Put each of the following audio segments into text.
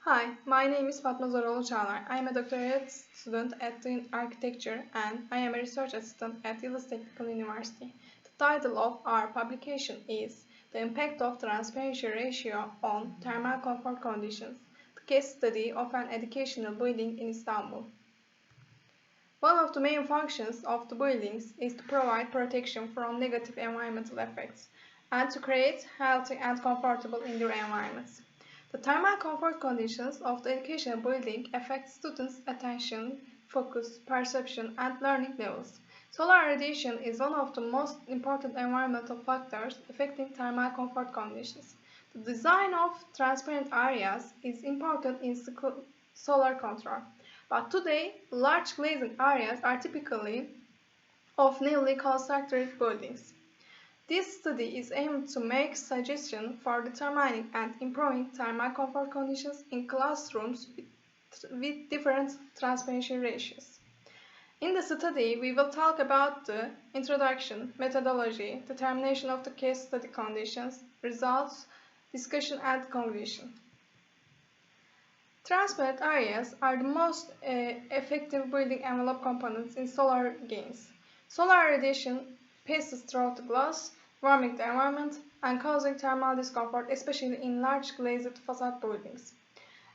Hi, my name is Fatma Çağlar. I am a doctorate student at the architecture and I am a research assistant at Yıldız Technical University. The title of our publication is The Impact of Transparency Ratio on Thermal Comfort Conditions, the case study of an educational building in Istanbul. One of the main functions of the buildings is to provide protection from negative environmental effects and to create healthy and comfortable indoor environments. The thermal comfort conditions of the educational building affect students' attention, focus, perception, and learning levels. Solar radiation is one of the most important environmental factors affecting thermal comfort conditions. The design of transparent areas is important in solar control. But today, large glazing areas are typically of newly constructed buildings. This study is aimed to make suggestions for determining and improving thermal comfort conditions in classrooms with different transparency ratios. In the study, we will talk about the introduction, methodology, determination of the case study conditions, results, discussion, and conclusion. Transparent areas are the most effective building envelope components in solar gains. Solar radiation passes through the glass, warming the environment and causing thermal discomfort, especially in large glazed facade buildings.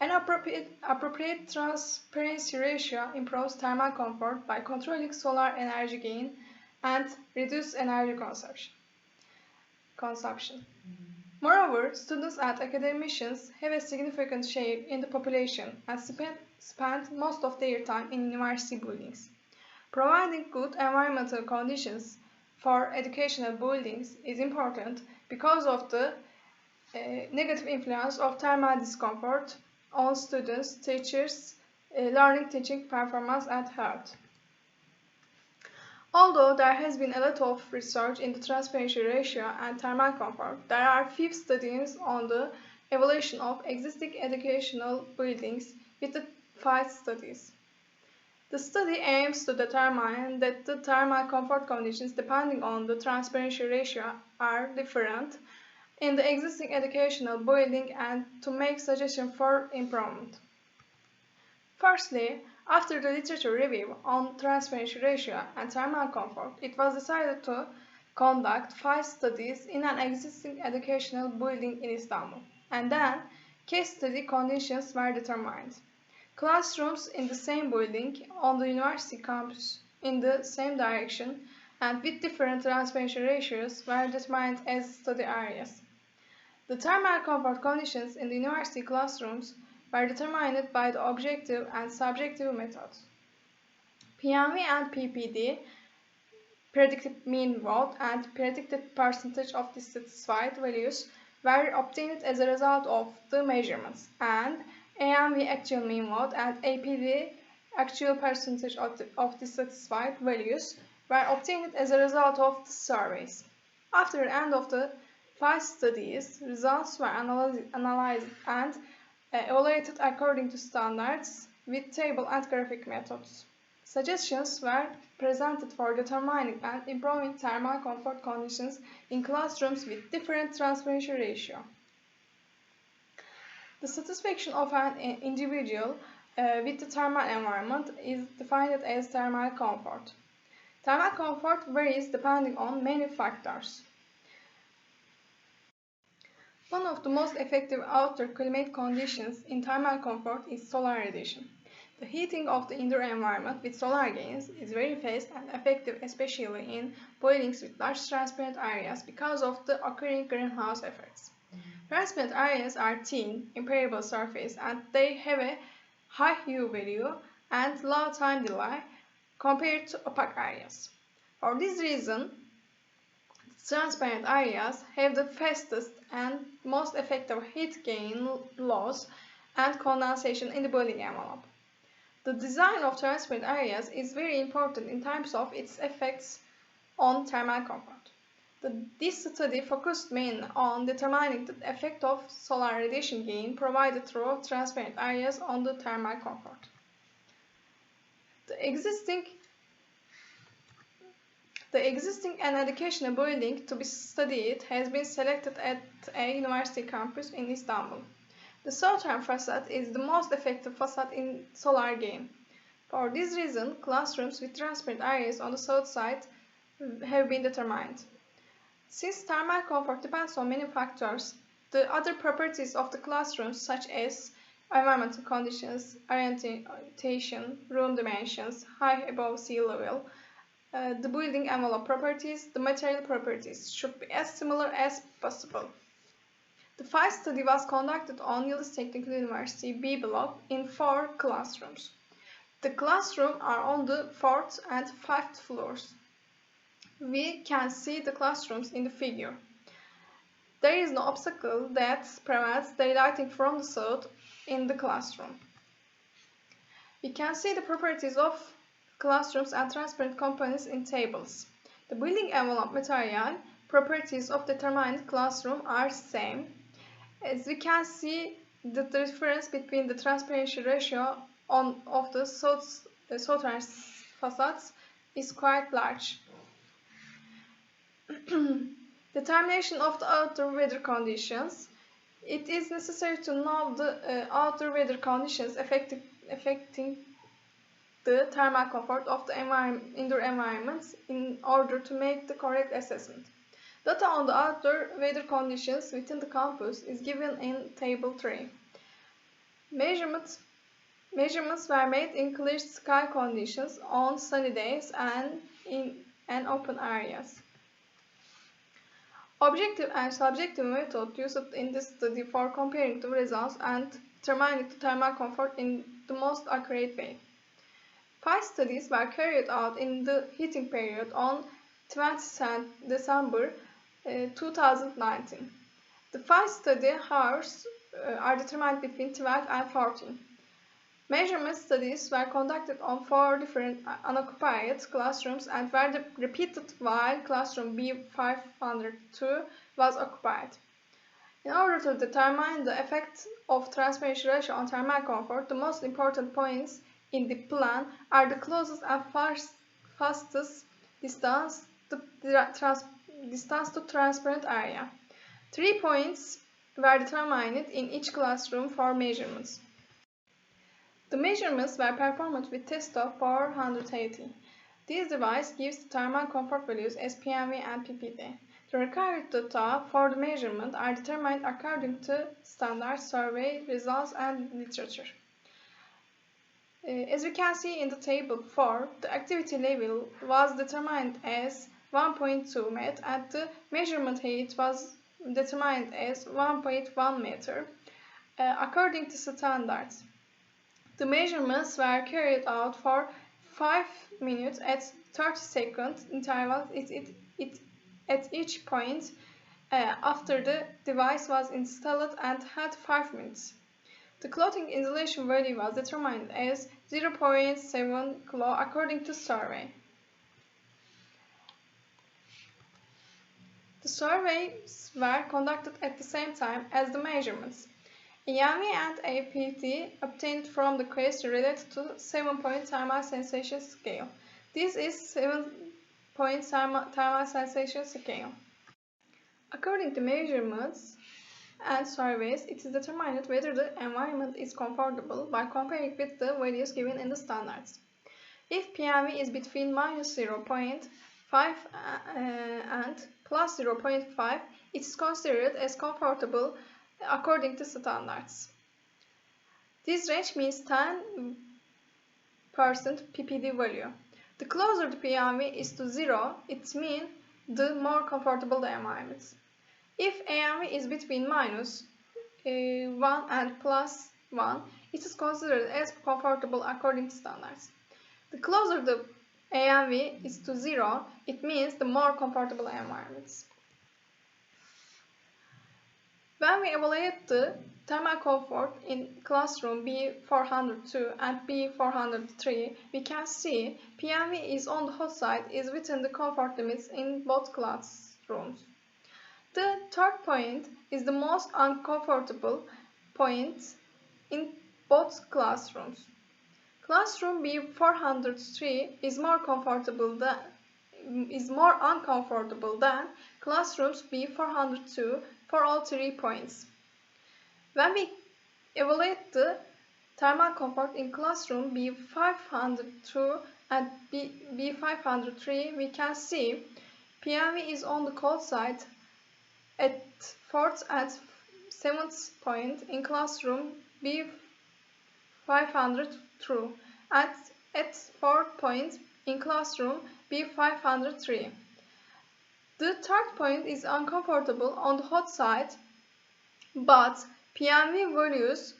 An appropriate transparency ratio improves thermal comfort by controlling solar energy gain and reduce energy consumption. Moreover, students and academicians have a significant share in the population and spend most of their time in university buildings. Providing good environmental conditions for educational buildings is important because of the negative influence of thermal discomfort on students, teachers, learning, teaching performance, and health. Although there has been a lot of research in the transparency ratio and thermal comfort, there are few studies on the evaluation of existing educational buildings with the 5 studies. The study aims to determine that the thermal comfort conditions depending on the transparency ratio are different in the existing educational building and to make suggestions for improvement. Firstly, after the literature review on transparency ratio and thermal comfort, it was decided to conduct 5 studies in an existing educational building in Istanbul, and then case study conditions were determined. Classrooms in the same building on the university campus in the same direction and with different transparency ratios were determined as study areas. The thermal comfort conditions in the university classrooms were determined by the objective and subjective methods. PMV and PPD, predicted mean vote and predicted percentage of dissatisfied values, were obtained as a result of the measurements, and AMV actual mean vote and APD actual percentage of dissatisfied values were obtained as a result of the surveys. After the end of the 5 studies, results were analyzed and evaluated according to standards with table and graphic methods. Suggestions were presented for determining and improving thermal comfort conditions in classrooms with different transparency ratio. The satisfaction of an individual with the thermal environment is defined as thermal comfort. Thermal comfort varies depending on many factors. One of the most effective outdoor climate conditions in thermal comfort is solar radiation. The heating of the indoor environment with solar gains is very fast and effective, especially in buildings with large transparent areas because of the occurring greenhouse effects. Transparent areas are thin, impermeable surface and they have a high U value and low time delay compared to opaque areas. For this reason, transparent areas have the fastest and most effective heat gain, loss, and condensation in the building envelope. The design of transparent areas is very important in terms of its effects on thermal comfort. This study focused mainly on determining the effect of solar radiation gain provided through transparent areas on the thermal comfort. The existing and educational building to be studied has been selected at a university campus in Istanbul. The southern facade is the most effective facade in solar gain. For this reason, classrooms with transparent areas on the south side have been determined. Since thermal comfort depends on many factors, the other properties of the classrooms such as environmental conditions, orientation, room dimensions, height above sea level, the building envelope properties, the material properties should be as similar as possible. The FIVE study was conducted on Yıldız Technical University B block in 4 classrooms. The classrooms are on the 4th and 5th floors. We can see the classrooms in the figure. There is no obstacle that prevents daylighting from the south in the classroom. We can see the properties of classrooms and transparent components in tables. The building envelope material properties of determined classroom are same. As we can see, the difference between the transparency ratio of the southern facades is quite large. Determination of the outer weather conditions. It is necessary to know the outer weather conditions affecting the thermal comfort of the indoor environments in order to make the correct assessment. Data on the outdoor weather conditions within the campus is given in Table 3. Measurements were made in clear sky conditions on sunny days and in open areas. Objective and subjective method used in this study for comparing the results and determining the thermal comfort in the most accurate way. 5 studies were carried out in the heating period on 20 December 2019. The 5 study hours are determined between 12 and 14. Measurement studies were conducted on 4 different unoccupied classrooms and were repeated while classroom B502 was occupied. In order to determine the effect of transparency ratio on thermal comfort, the most important points in the plan are the closest and fastest distance to transparent area. 3 points were determined in each classroom for measurements. The measurements were performed with test of 480. This device gives the thermal comfort values as PMV and PPD. The required data for the measurement are determined according to standard survey results and literature. As we can see in the table 4, the activity level was determined as 1.2 meter and the measurement height was determined as 1.1 meter according to standards. The measurements were carried out for 5 minutes at 30-second intervals at each point after the device was installed and had 5 minutes. The clothing insulation value was determined as 0.7 kilo according to survey. The surveys were conducted at the same time as the measurements. EMV and APT obtained from the question related to 7-point thermal sensation scale. This is 7-point thermal sensation scale. According to measurements and surveys, it is determined whether the environment is comfortable by comparing with the values given in the standards. If PMV is between -0.5 and +0.5, it is considered as comfortable according to standards. This range means 10% PPD value. The closer the PMV is to 0, it means the more comfortable the environment. If AMV is between -1 and +1, it is considered as comfortable according to standards. The closer the AMV is to 0, it means the more comfortable environments. When we evaluate the thermal comfort in classroom B402 and B403, we can see PMV is on the hot side is within the comfort limits in both classrooms. The third point is the most uncomfortable point in both classrooms. Classroom B403 is more uncomfortable than classrooms B402 for all 3 points. When we evaluate the thermal comfort in classroom B502 and B503, we can see PMV is on the cold side at 4th and 7th point in classroom B502 and at 4th point in classroom B503. The third point is uncomfortable on the hot side, but PMV values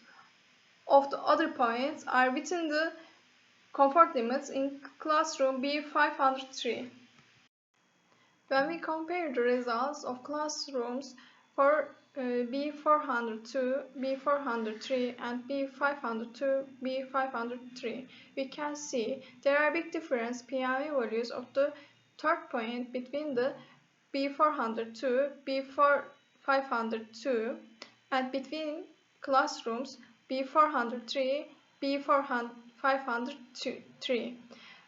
of the other points are within the comfort limits in classroom B503. When we compare the results of classrooms for B402, B403 and B502, B503, we can see there are big difference PMV values of the third point between the B402, B502 and between classrooms B403, B503.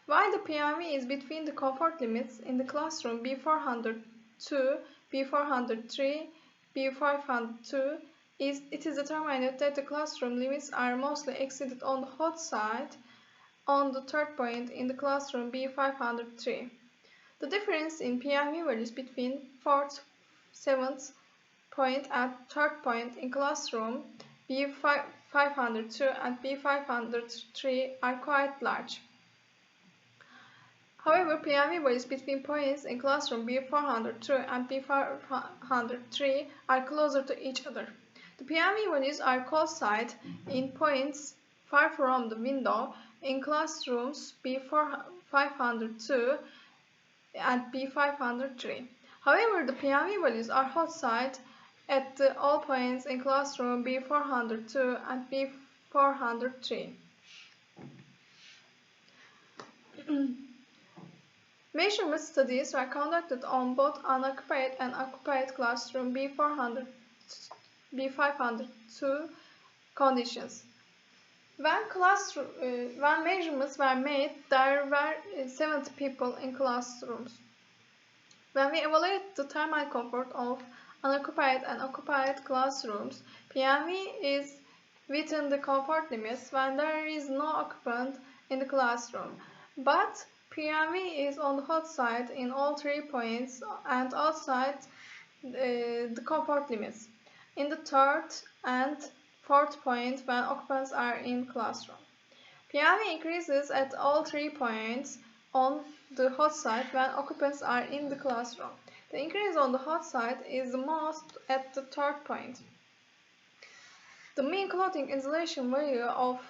While the PMV is between the comfort limits in the classroom B402, B403, B502, it is determined that the classroom limits are mostly exceeded on the hot side on the third point in the classroom B503. The difference in PMV values between 4th, 7th point and 3rd point in classroom B502 and B503 are quite large. However, PMV values between points in classroom B402 and B503 are closer to each other. The PMV values are cold side in points far from the window in classrooms B502 and B503. However, the PMV values are hot side at all points in classroom B402 and B403. Measurement studies were conducted on both unoccupied and occupied classroom B502 conditions. When measurements were made, there were 70 people in classrooms. When we evaluate the thermal comfort of unoccupied and occupied classrooms, PMV is within the comfort limits when there is no occupant in the classroom, but PMV is on the hot side in all 3 points and outside the comfort limits in the 3rd and 4th point when occupants are in classroom. PMV increases at all 3 points on the hot side when occupants are in the classroom. The increase on the hot side is the most at the 3rd point. The mean clothing insulation value of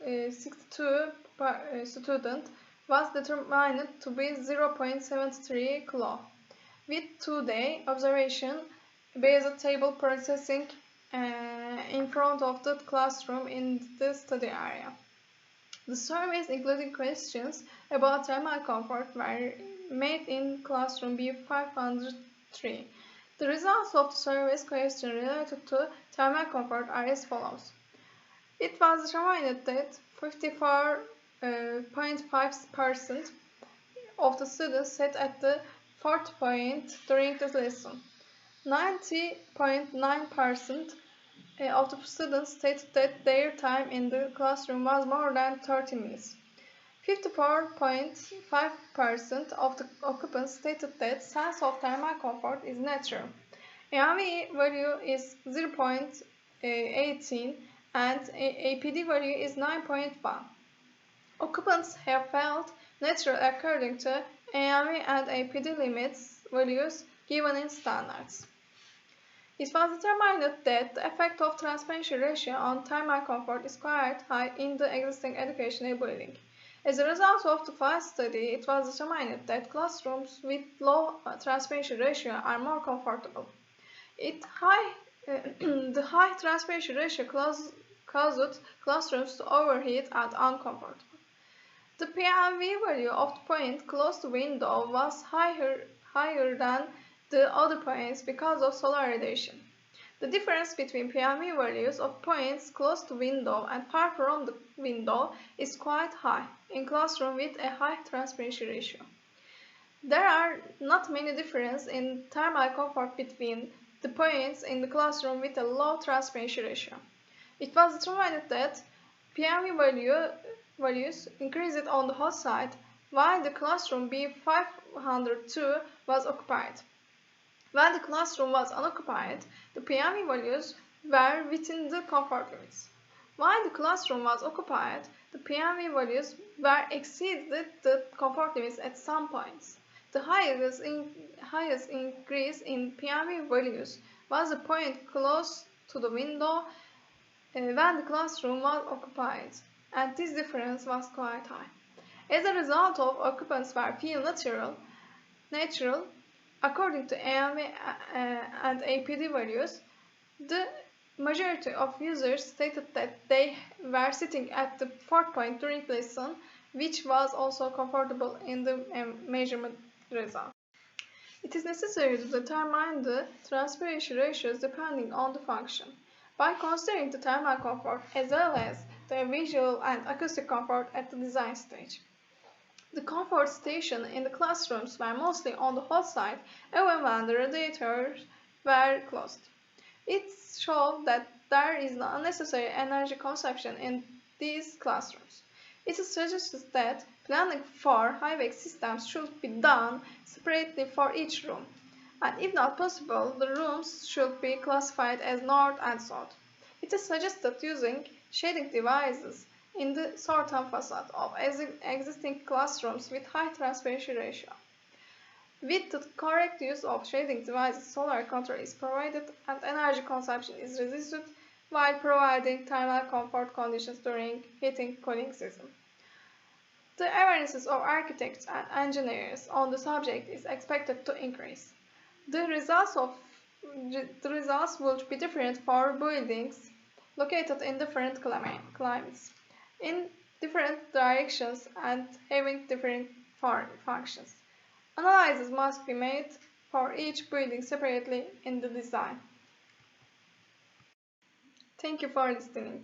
62 per student was determined to be 0.73 kilo, with 2-day observation based table processing in front of the classroom in the study area. The surveys, including questions about thermal comfort, were made in classroom B503. The results of the survey's question related to thermal comfort are as follows. It was determined that 54.5% of the students sat at the 4th point during the lesson. 90.9% of the students stated that their time in the classroom was more than 30 minutes. 54.5% of the occupants stated that sense of thermal comfort is natural. AMV value is 0.18 and APD value is 9.1. Occupants have felt natural according to AMV and APD limits values given in standards. It was determined that the effect of transparency ratio on thermal comfort is quite high in the existing educational building. As a result of the FILE study, it was determined that classrooms with low transparency ratio are more comfortable. The high transparency ratio caused classrooms to overheat and uncomfortable. The PMV value of the point close to window was higher than the other points because of solar radiation. The difference between PMV values of points close to window and far from the window is quite high in classroom with a high transparency ratio. There are not many differences in thermal comfort between the points in the classroom with a low transparency ratio. It was determined that PMV values increased on the host site while the classroom B502 was occupied. When the classroom was unoccupied, the PMV values were within the comfort limits. While the classroom was occupied, the PMV values were exceeded the comfort limits at some points. The highest increase in PMV values was the point close to the window when the classroom was occupied, and this difference was quite high. As a result of occupants were feel natural, according to AMV and APD values, the majority of users stated that they were sitting at the fourth point during lesson, which was also comfortable in the measurement result. It is necessary to determine the transpiration ratios depending on the function. By considering the thermal comfort as well as the visual and acoustic comfort at the design stage. The comfort station in the classrooms were mostly on the hot side even when the radiators were closed. It showed that there is no unnecessary energy consumption in these classrooms. It suggests that planning for HVAC systems should be done separately for each room, and if not possible, the rooms should be classified as north and south. It is suggested using shading devices in the southern facade of existing classrooms with high transparency ratio. With the correct use of shading devices, solar control is provided and energy consumption is reduced while providing thermal comfort conditions during heating-cooling season. The awareness of architects and engineers on the subject is expected to increase. The results will be different for buildings located in different climates, in different directions and having different functions. Analysis must be made for each building separately in the design. Thank you for listening.